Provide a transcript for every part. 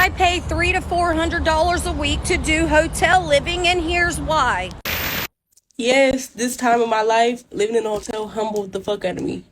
I pay $300 to $400 a week to do hotel living, and here's why. Yes, this time of my life, living in a hotel humbled the fuck out of me.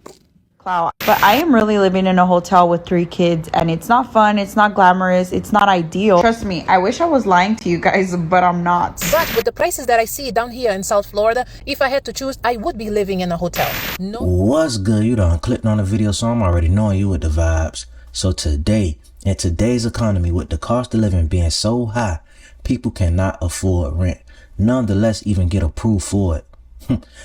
Clout. But I am really living in a hotel with 3 kids, and it's not fun, it's not glamorous, it's not ideal. Trust me, I wish I was lying to you guys, but I'm not. But with the prices that I see down here in South Florida, if I had to choose, I would be living in a hotel. No. What's good? You done clicked on the video, so I'm already knowing you with the vibes. So today, in today's economy, with the cost of living being so high, people cannot afford rent. Nonetheless, even get approved for it.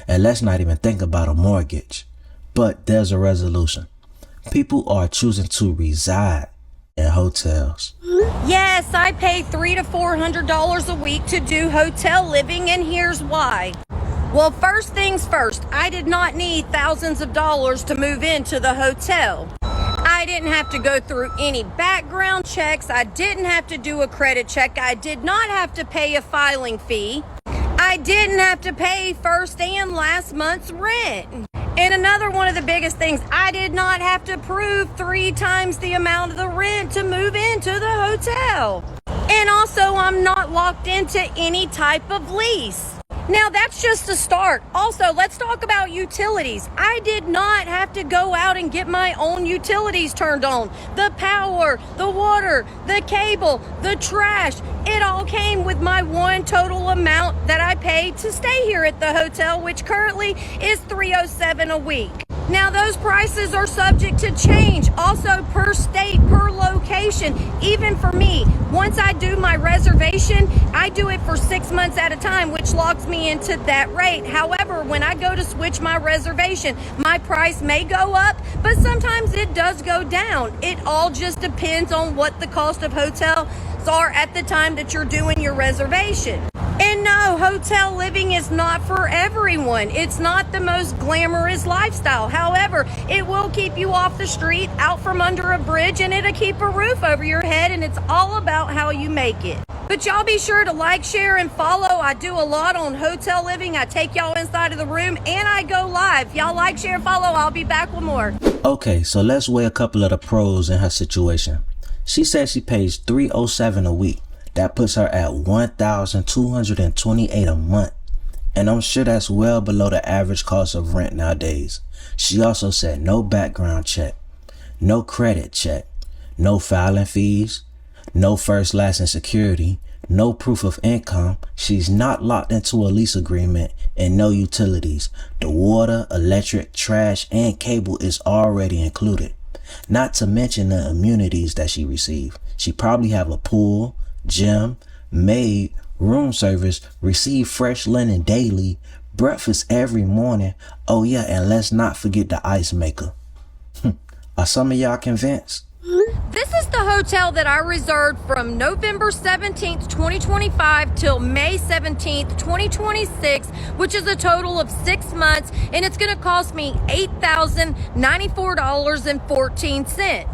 And let's not even think about a mortgage. But there's a resolution. People are choosing to reside in hotels. Yes, I pay $300 to $400 a week to do hotel living, and here's why. Well, first things first, I did not need thousands of dollars to move into the hotel. I didn't have to go through any background checks. I didn't have to do a credit check. I did not have to pay a filing fee. I didn't have to pay first and last month's rent. And another one of the biggest things, I did not have to prove 3 times the amount of the rent to move into the hotel. And also, I'm not locked into any type of lease. Now, that's just a start. Also, let's talk about utilities. I did not have to go out and get my own utilities turned on. The power, the water, the cable, the trash, it all came with my one total amount that I paid to stay here at the hotel, which currently is $307 a week. Now, those prices are subject to change, also per state, per location. Even for me, once I do my reservation, I do it for 6 months at a time, which locks me into that rate. However, when I go to switch my reservation, my price may go up, but sometimes it does go down. It all just depends on what the cost of hotels are at the time that you're doing your reservation. And no, hotel living is not for everyone. It's not the most glamorous lifestyle. However, it will keep you off the street, out from under a bridge, and it'll keep a roof over your head, and it's all about how you make it. But y'all be sure to like, share, and follow. I do a lot on hotel living. I take y'all inside of the room, and I go live. Y'all like, share, follow. I'll be back with more. Okay, so let's weigh a couple of the pros in her situation. She says she pays $307 a week. That puts her at $1,228 a month. And I'm sure that's well below the average cost of rent nowadays. She also said no background check, no credit check, no filing fees, no first, last, and security, no proof of income. She's not locked into a lease agreement, and no utilities. The water, electric, trash, and cable is already included. Not to mention the amenities that she received. She probably have a pool, gym, maid, room service, receive fresh linen daily, breakfast every morning. Oh yeah, and let's not forget the ice maker. Are some of y'all convinced? This is the hotel that I reserved from November 17th, 2025 till May 17th, 2026, which is a total of 6 months, and it's going to cost me $8,094.14.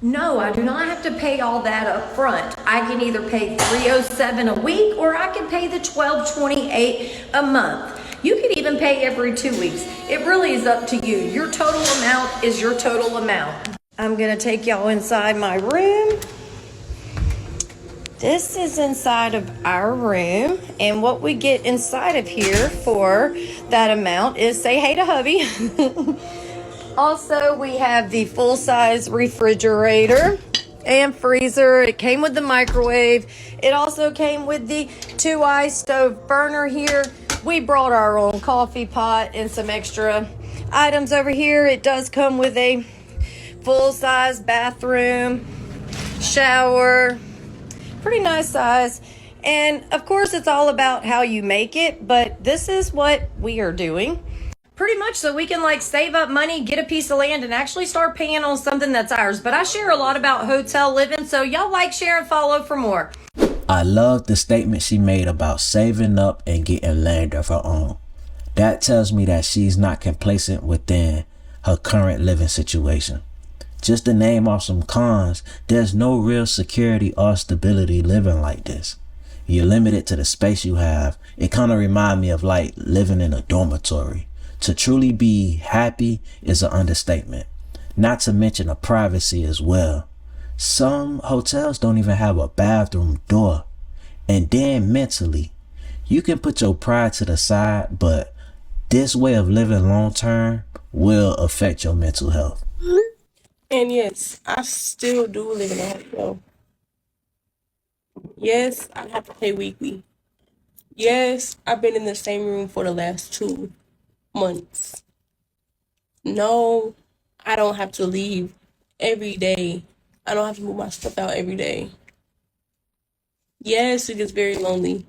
No, I do not have to pay all that up front. I can either pay $307 a week, or I can pay the $1,228 a month. You can even pay every 2 weeks. It really is up to you. Your total amount is your total amount. I'm gonna take y'all inside my room. This is inside of our room, and what we get inside of here for that amount is say hey to hubby. Also, we have the full-size refrigerator and freezer. It came with the microwave. It also came with the 2-eye stove burner here. We brought our own coffee pot and some extra items over here. It does come with a full-size bathroom, shower, pretty nice size. And of course, it's all about how you make it, but this is what we are doing. Pretty much so we can like save up money, get a piece of land, and actually start paying on something that's ours. But I share a lot about hotel living, so y'all like, share, and follow for more. I love the statement she made about saving up and getting land of her own. That tells me that she's not complacent within her current living situation. Just to name off some cons, there's no real security or stability living like this. You're limited to the space you have. It kind of reminds me of like living in a dormitory. To truly be happy is an understatement. Not to mention the privacy as well. Some hotels don't even have a bathroom door. And then mentally, you can put your pride to the side, but this way of living long term will affect your mental health. And yes, I still do live in a hotel. Yes, I have to pay weekly. Yes, I've been in the same room for the last 2 months. No, I don't have to leave every day. I don't have to move my stuff out every day. Yes, it gets very lonely.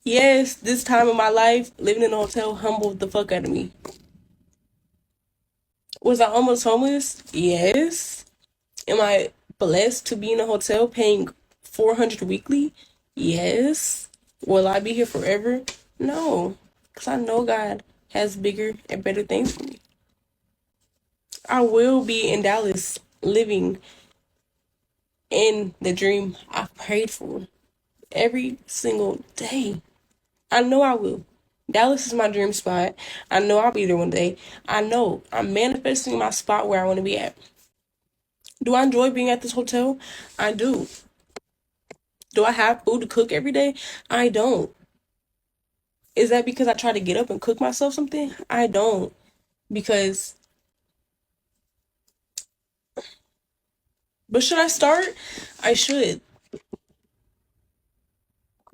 Yes, this time of my life, living in a hotel humbled the fuck out of me. Was I almost homeless? Yes. Am I blessed to be in a hotel paying $400 weekly? Yes. Will I be here forever? No. Because I know God has bigger and better things for me. I will be in Dallas living in the dream I've prayed for every single day. I know I will. Dallas is my dream spot. I know I'll be there one day. I know I'm manifesting my spot where I want to be at. Do I enjoy being at this hotel? I do. Do I have food to cook every day? I don't. Is that because I try to get up and cook myself something? I don't. Because, but should I start? I should.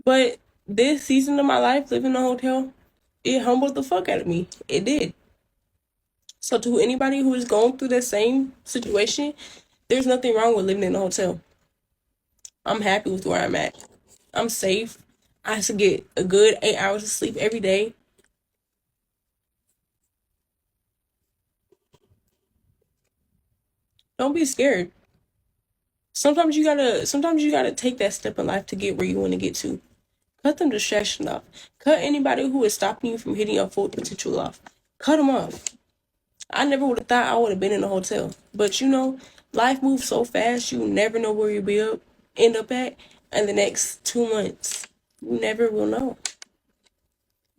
But this season of my life, living in a hotel, it humbled the fuck out of me. It did. So to anybody who is going through the same situation, there's nothing wrong with living in a hotel. I'm happy with where I'm at. I'm safe. I have to get a good 8 hours of sleep every day. Don't be scared. Sometimes you gotta take that step in life to get where you want to get to. Cut them distractions off. Cut anybody who is stopping you from hitting your full potential off. Cut them off. I never would have thought I would have been in a hotel. But you know, life moves so fast, you never know where you'll end up at in the next 2 months. You never will know.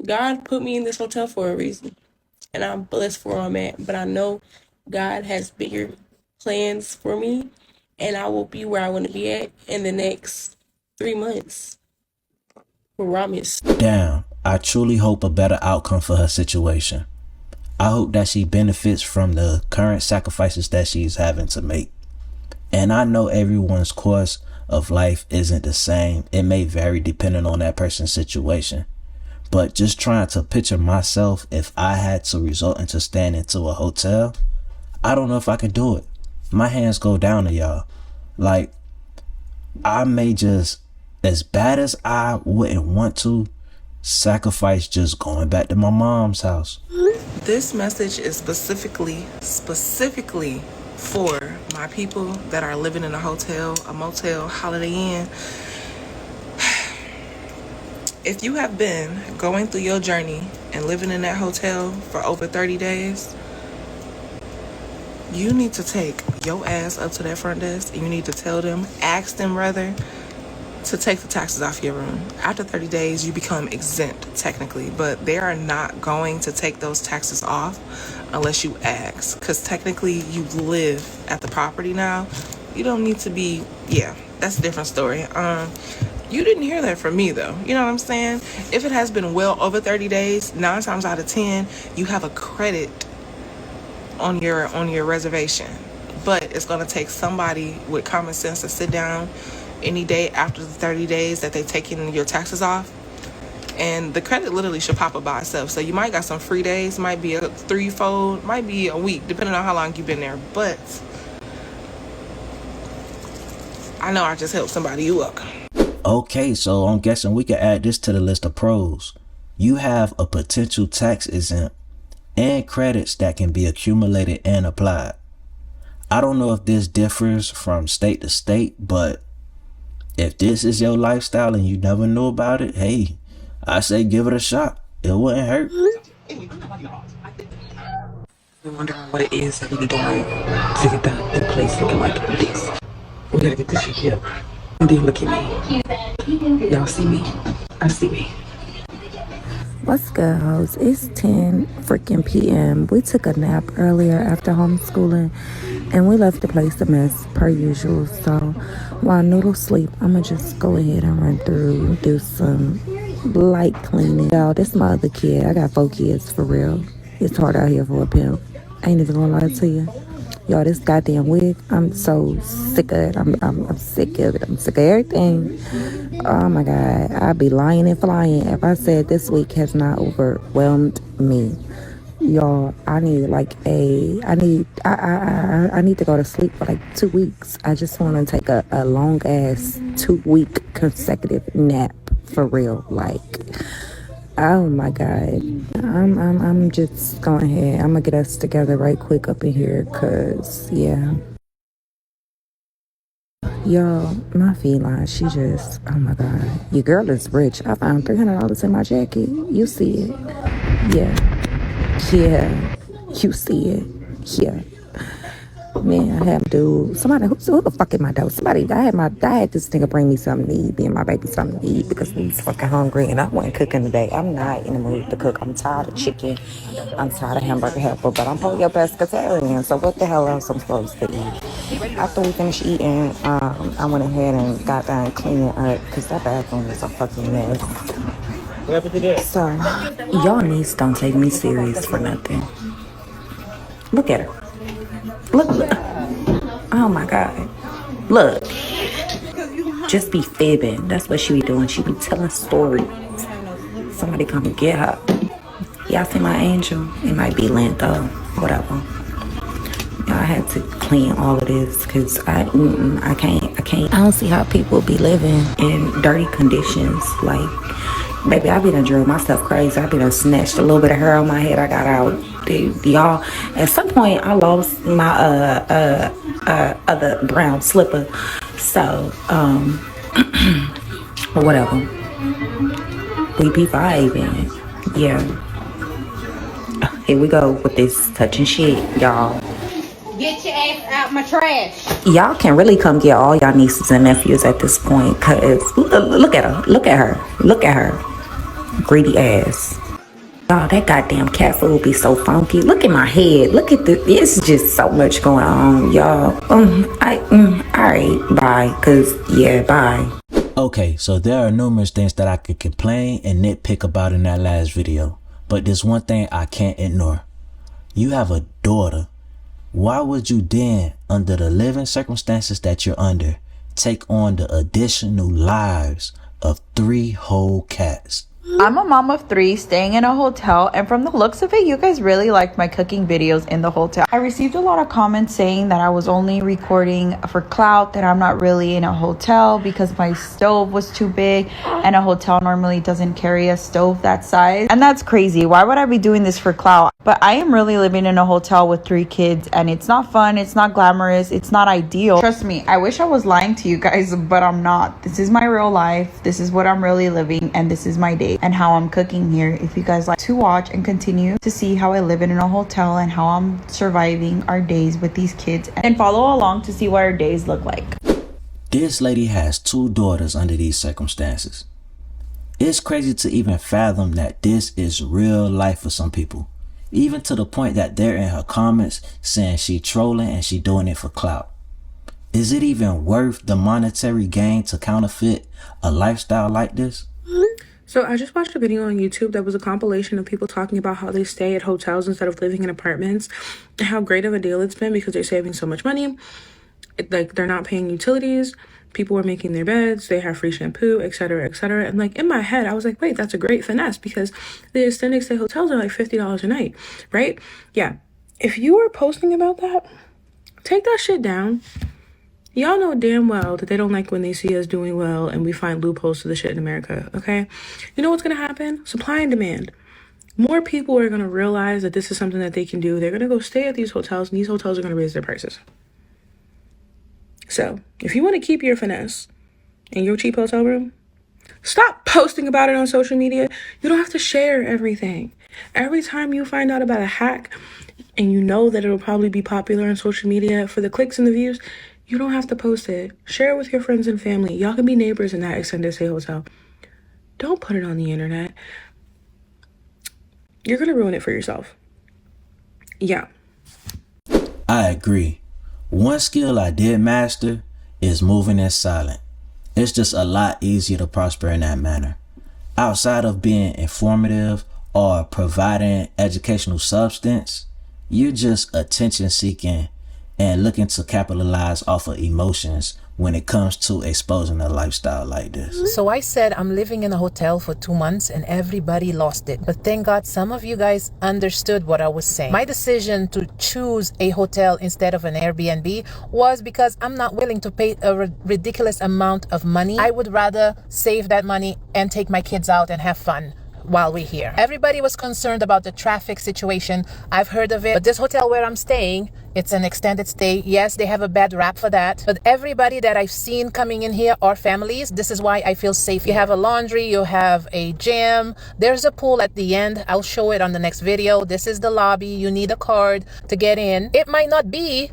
God put me in this hotel for a reason. And I'm blessed for where I'm at. But I know God has bigger plans for me. And I will be where I want to be at in the next 3 months. Promise. Damn, I truly hope a better outcome for her situation. I hope that she benefits from the current sacrifices that she's having to make. And I know everyone's course of life isn't the same. It may vary depending on that person's situation. But just trying to picture myself if I had to resort into staying into a hotel, I don't know if I could do it. My hands go down to y'all. Like, I may just, as bad as I wouldn't want to, sacrifice just going back to my mom's house. This message is specifically for my people that are living in a hotel, a motel, Holiday Inn. If you have been going through your journey and living in that hotel for over 30 days, you need to take your ass up to that front desk and you need to ask them rather, to take the taxes off your room. After 30 days, you become exempt technically, but they are not going to take those taxes off unless you ask, because technically you live at the property now. You don't need to be, yeah, that's a different story. You didn't hear that from me though. You know what I'm saying? If it has been well over 30 days, 9 times out of 10, you have a credit on your reservation. But it's gonna take somebody with common sense to sit down any day after the 30 days that they taking your taxes off, and the credit literally should pop up by itself. So you might got some free days, might be a 3-fold, might be a week, depending on how long you've been there. But I know I just helped somebody. You welcome. Okay, so I'm guessing we can add this to the list of pros. You have a potential tax exempt and credits that can be accumulated and applied. I don't know if this differs from state to state, but if this is your lifestyle and you never knew about it, hey, I say give it a shot. It wouldn't hurt. We're wondering what it is that we need to do to get the place looking like this. We gotta get this shit here. And then look at me. Y'all see me? I see me. What's good, hoes? It's 10 freaking p.m. We took a nap earlier after homeschooling, And we left the place a mess, per usual. So while Noodle sleep, I'ma just go ahead and run through, do some light cleaning. Y'all, this my other kid. I got 4 kids, for real. It's hard out here for a pimp. I ain't even gonna lie to you. Y'all, this goddamn wig, I'm so sick of it. I'm sick of it. I'm sick of everything. Oh my God. I'd be lying and flying if I said this week has not overwhelmed me. Y'all, I need I need to go to sleep for like 2 weeks. I just want to take a long ass 2-week consecutive nap for real. Like, oh my God. I'm just going ahead. I'm gonna get us together right quick up in here, cause yeah. Y'all, my feline, she just, oh my God. Your girl is rich. I found $300 in my jacket. You see it? Yeah. Yeah. You see it? Yeah. Man, I have to. Somebody, who the fuck in my door? Somebody, I had this nigga bring me something to eat, me and my baby something to eat, because we was fucking hungry and I wasn't cooking today. I'm not in the mood to cook. I'm tired of chicken. I'm tired of hamburger helper, but I'm probably your pescatarian. So what the hell else I'm supposed to eat? After we finished eating, I went ahead and got done cleaning up because that bathroom is a fucking mess. So y'all niece don't take me serious for nothing. Look at her. Look. Oh my God. Look. Just be fibbing. That's what she be doing. She be telling stories. Somebody come and get her. Y'all see my angel? It might be lint though. Whatever. I had to clean all of this because I can't. I don't see how people be living in dirty conditions. Like, baby, I been drilled myself crazy. I been snatched a little bit of hair on my head. I got out. Y'all, at some point, I lost my other brown slipper. So, whatever. We be vibing. Yeah. Here we go with this touching shit, y'all. Get your ass out my trash. Y'all can really come get all y'all nieces and nephews at this point, cause look at her, greedy ass. Y'all, that goddamn cat food be so funky. Look at my head. Look at it's just so much going on, y'all. Alright, bye. Cause yeah, bye. Okay, so there are numerous things that I could complain and nitpick about in that last video, but there's one thing I can't ignore. You have a daughter. Why would you then, under the living circumstances that you're under, take on the additional lives of 3 whole cats? I'm a mom of 3 staying in a hotel, and from the looks of it, you guys really liked my cooking videos in the hotel. I received a lot of comments saying that I was only recording for clout, that I'm not really in a hotel because my stove was too big, and a hotel normally doesn't carry a stove that size. And that's crazy. Why would I be doing this for clout? But I am really living in a hotel with 3 kids, and it's not fun, it's not glamorous, it's not ideal. Trust me, I wish I was lying to you guys, but I'm not. This is my real life, this is what I'm really living, and this is my day and how I'm cooking here. If you guys like to watch and continue to see how I live in a hotel and how I'm surviving our days with these kids, and follow along to see what our days look like. This lady has 2 daughters under these circumstances. It's crazy to even fathom that this is real life for some people, even to the point that they're in her comments saying she trolling and she doing it for clout. Is it even worth the monetary gain to counterfeit a lifestyle like this? So I just watched a video on YouTube that was a compilation of people talking about how they stay at hotels instead of living in apartments, and how great of a deal it's been because they're saving so much money. Like, they're not paying utilities, people are making their beds, they have free shampoo, etc., etc. And like, in my head, I was like, wait, that's a great finesse, because the extended stay hotels are like $50 a night, right? Yeah. If you are posting about that, take that shit down. Y'all know damn well that they don't like when they see us doing well and we find loopholes to the shit in America, okay? You know what's gonna happen? Supply and demand. More people are gonna realize that this is something that they can do. They're gonna go stay at these hotels, and these hotels are gonna raise their prices. So, if you wanna keep your finesse in your cheap hotel room, stop posting about it on social media. You don't have to share everything. Every time you find out about a hack and you know that it'll probably be popular on social media for the clicks and the views, you don't have to post it. Share it with your friends and family. Y'all can be neighbors in that extended stay hotel. Don't put it on the internet. You're gonna ruin it for yourself. Yeah. I agree. One skill I did master is moving in silent. It's just a lot easier to prosper in that manner. Outside of being informative or providing educational substance, you're just attention seeking and looking to capitalize off of emotions when it comes to exposing a lifestyle like this. So I said I'm living in a hotel for 2 months and everybody lost it. But thank God some of you guys understood what I was saying. My decision to choose a hotel instead of an Airbnb was because I'm not willing to pay a ridiculous amount of money. I would rather save that money and take my kids out and have fun while we're here. Everybody was concerned about the traffic situation. I've heard of it, but this hotel where I'm staying, it's an extended stay. Yes, they have a bad rap for that, but everybody that I've seen coming in here are families. This is why I feel safe. You have a laundry, you have a gym, there's a pool at the end. I'll show it on the next video. This is the lobby. You need a card to get in. It might not be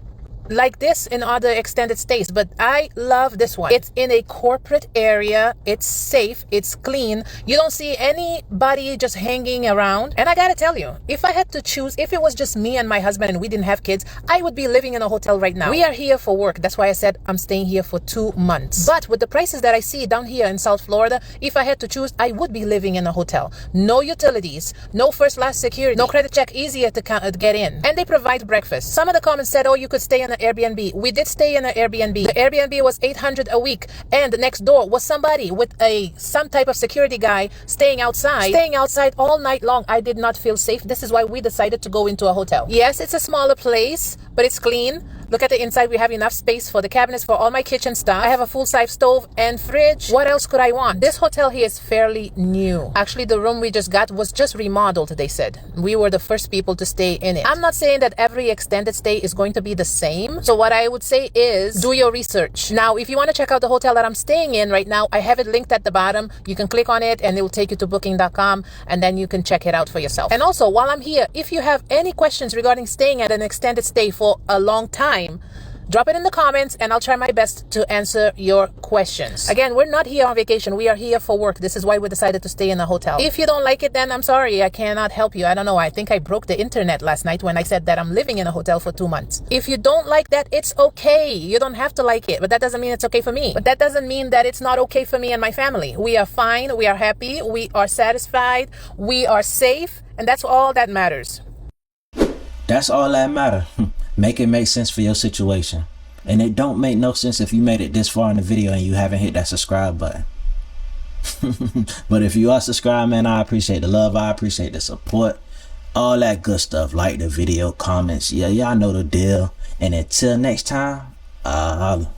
like this in other extended stays, but I love this one. It's in a corporate area. It's safe. It's clean. You don't see anybody just hanging around. And I gotta tell you, if I had to choose, if it was just me and my husband and we didn't have kids, I would be living in a hotel right now. We are here for work. That's why I said I'm staying here for 2 months. But with the prices that I see down here in South Florida, if I had to choose, I would be living in a hotel. No utilities, no first last security, no credit check, easier to get in. And they provide breakfast. Some of the comments said, oh, you could stay in an Airbnb. We did stay in an Airbnb. The Airbnb was $800 a week, and next door was somebody with some type of security guy staying outside all night long. I did not feel safe. This is why we decided to go into a hotel. Yes, it's a smaller place, but it's clean. Look at the inside. We have enough space for the cabinets, for all my kitchen stuff. I have a full-size stove and fridge. What else could I want? This hotel here is fairly new. Actually, the room we just got was just remodeled, they said. We were the first people to stay in it. I'm not saying that every extended stay is going to be the same. So what I would say is do your research. Now, if you want to check out the hotel that I'm staying in right now, I have it linked at the bottom. You can click on it and it will take you to booking.com, and then you can check it out for yourself. And also, while I'm here, if you have any questions regarding staying at an extended stay for a long time, drop it in the comments and I'll try my best to answer your questions. Again, we're not here on vacation. We are here for work. This is why we decided to stay in a hotel. If you don't like it, then I'm sorry. I cannot help you. I don't know. I think I broke the internet last night when I said that I'm living in a hotel for 2 months. If you don't like that, it's okay. You don't have to like it, but that doesn't mean it's okay for me. But that doesn't mean that it's not okay for me and my family. We are fine. We are happy. We are satisfied. We are safe. And that's all that matters. That's all that matter. Make it make sense for your situation. And it don't make no sense if you made it this far in the video and you haven't hit that subscribe button. But if you are subscribed, man, I appreciate the love. I appreciate the support. All that good stuff. Like the video, comments. Yeah, y'all know the deal. And until next time, holla.